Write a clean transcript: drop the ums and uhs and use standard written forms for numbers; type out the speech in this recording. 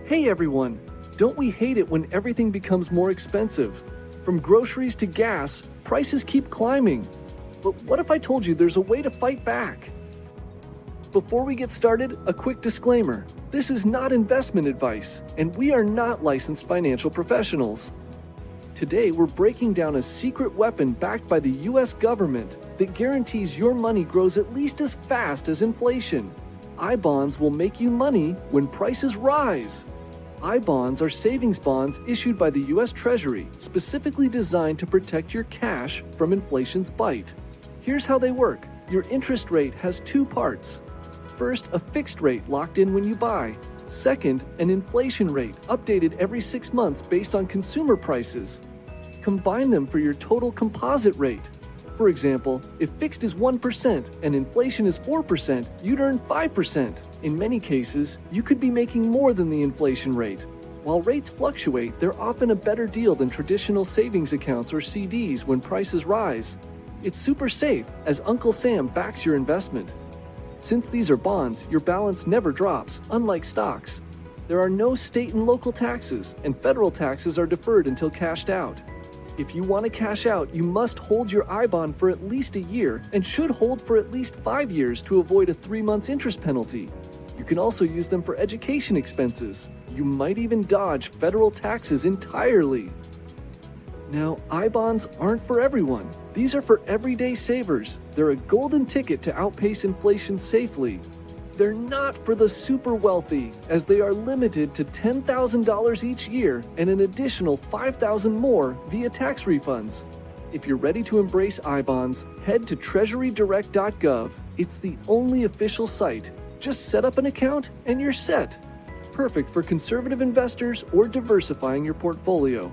Hey everyone! Don't we hate it when everything becomes more expensive? From groceries to gas, prices keep climbing. But what if I told you there's a way to fight back? Before we get started, a quick disclaimer. This is not investment advice, and we are not licensed financial professionals. Today, we're breaking down a secret weapon backed by the US government that guarantees your money grows at least as fast as inflation. I-bonds will make you money when prices rise. I-bonds are savings bonds issued by the US Treasury, specifically designed to protect your cash from inflation's bite. Here's how they work. Your interest rate has two parts. First, a fixed rate locked in when you buy. Second, an inflation rate updated every 6 months based on consumer prices. Combine them for your total composite rate. For example, if fixed is 1% and inflation is 4%, you'd earn 5%. In many cases, you could be making more than the inflation rate. While rates fluctuate, they're often a better deal than traditional savings accounts or CDs when prices rise. It's super safe, as Uncle Sam backs your investment. Since these are bonds, your balance never drops, unlike stocks. There are no state and local taxes, and federal taxes are deferred until cashed out. If you want to cash out, you must hold your I-bond for at least a year and should hold for at least 5 years to avoid a 3-month interest penalty. You can also use them for education expenses. You might even dodge federal taxes entirely. Now, I-bonds aren't for everyone. These are for everyday savers. They're a golden ticket to outpace inflation safely. They're not for the super wealthy, as they are limited to $10,000 each year and an additional $5,000 more via tax refunds. If you're ready to embrace I-bonds, head to TreasuryDirect.gov. It's the only official site. Just set up an account and you're set. Perfect for conservative investors or diversifying your portfolio.